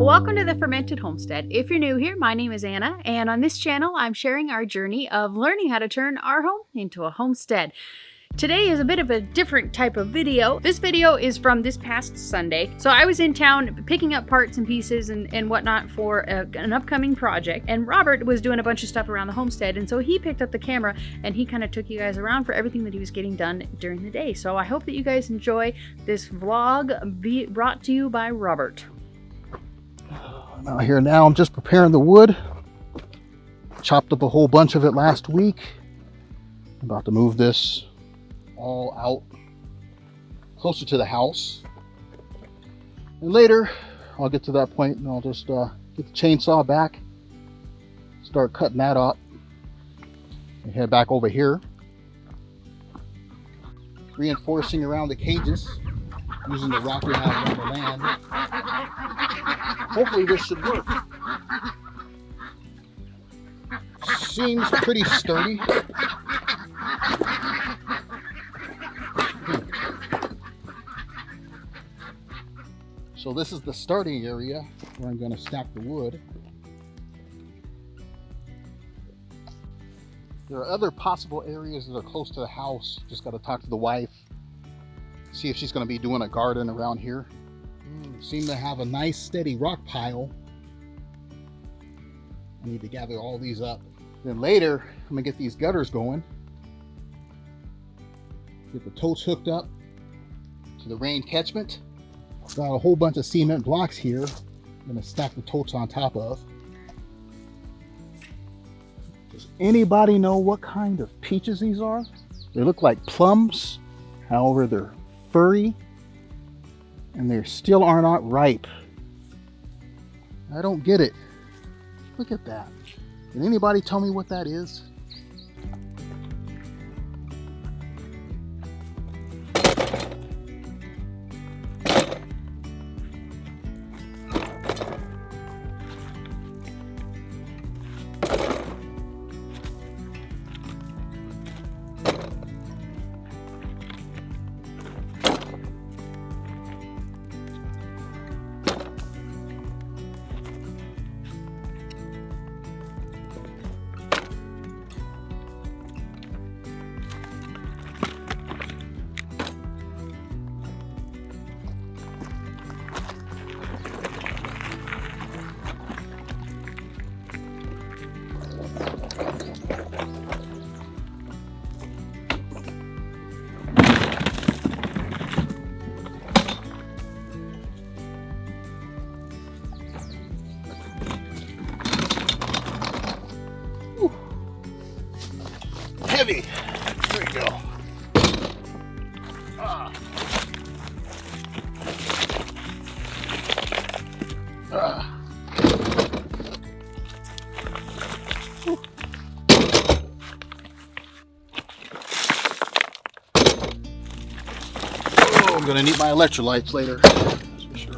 Welcome to the Fermented Homestead. If you're new here, my name is Anna, and on this channel, I'm sharing our journey of learning how to turn our home into a homestead. Today is a bit of a different type of video. This video is from this past Sunday. So I was in town picking up parts and pieces and whatnot for an upcoming project, and Robert was doing a bunch of stuff around the homestead, and so he picked up the camera and he kind of took you guys around for everything that he was getting done during the day. So I hope that you guys enjoy this vlog brought to you by Robert. I'm out here now. I'm just preparing the wood. Chopped up a whole bunch of it last week. I'm about to move this all out closer to the house. And later, I'll get to that point and I'll just get the chainsaw back, start cutting that up, and head back over here. Reinforcing around the cages using the rock we have on the land. Hopefully this should work. Seems pretty sturdy. So this is the starting area where I'm going to stack the wood. There are other possible areas that are close to the house. Just got to talk to the wife, see if she's going to be doing a garden around here. Seem to have a nice steady rock pile. I need to gather all these up. Then later, I'm going to get these gutters going. Get the totes hooked up to the rain catchment. Got a whole bunch of cement blocks here. I'm going to stack the totes on top of. Does anybody know what kind of peaches these are? They look like plums. However, they're furry and they still are not ripe. I don't get it. Look at that. Can anybody tell me what that is? Heavy. There we go. Oh, I'm gonna need my electrolytes later. That's for sure.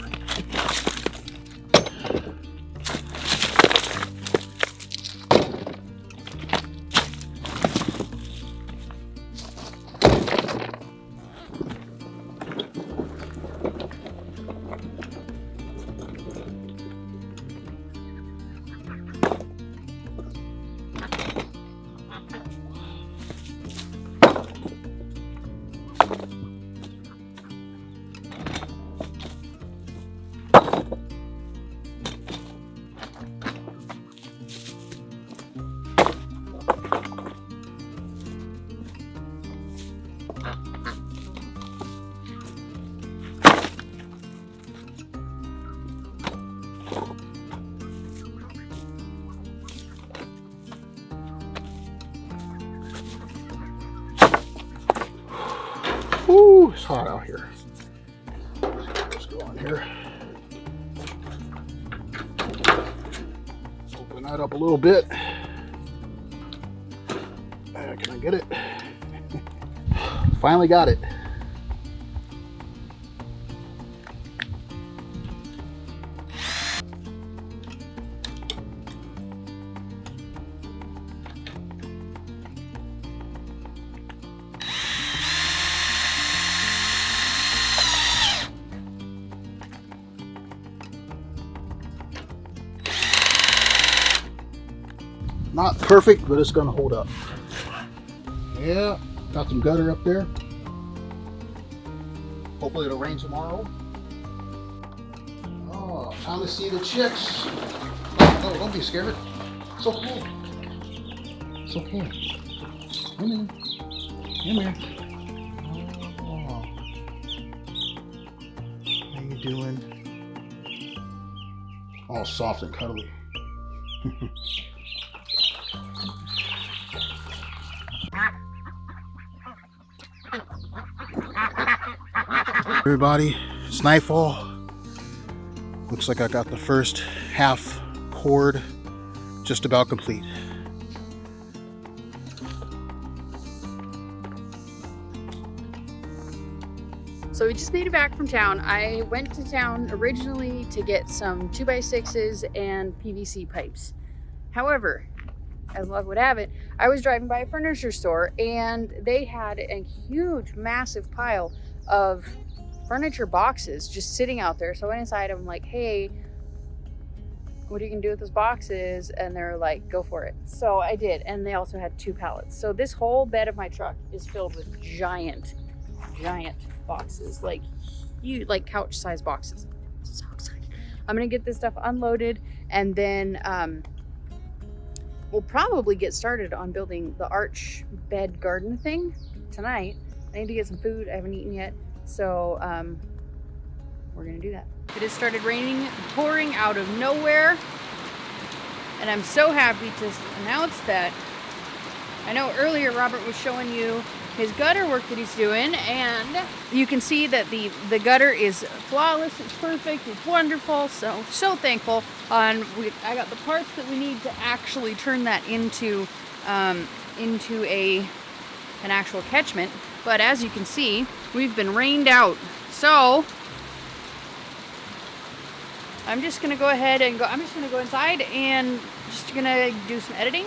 Ooh, it's hot out here. Let's go on here. Open that up a little bit. Can I get it? Finally got it. Not perfect, but it's gonna hold up. Yeah, got some gutter up there. Hopefully it'll rain tomorrow. Oh, time to see the chicks. Oh, don't be scared. It's okay. It's okay. Come in. Come here. Oh. How you doing? All soft and cuddly. Everybody, it's nightfall. Looks like I got the first half cord just about complete. So we just made it back from town. I went to town originally to get some 2x6s and PVC pipes. However, as luck would have it, I was driving by a furniture store and they had a huge, massive pile of furniture boxes just sitting out there. So I went inside, I'm like, hey, what are you gonna do with those boxes? And they're like, go for it. So I did, and they also had 2 pallets. So this whole bed of my truck is filled with giant boxes, like huge, like couch size boxes. So excited. I'm gonna get this stuff unloaded, and then we'll probably get started on building the arch bed garden thing tonight. I need to get some food. I haven't eaten yet, so we're gonna do that. It has started raining, pouring out of nowhere, and I'm so happy to announce that. I know earlier Robert was showing you his gutter work that he's doing, and you can see that the gutter is flawless, it's perfect, it's wonderful, so thankful. I got the parts that we need to actually turn that into an actual catchment. But as you can see, we've been rained out, so I'm just gonna go ahead and I'm just gonna go inside and just gonna do some editing,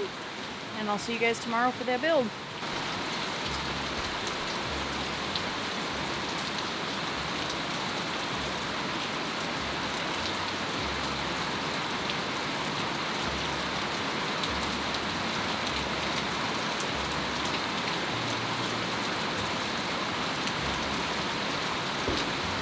and I'll see you guys tomorrow for that build.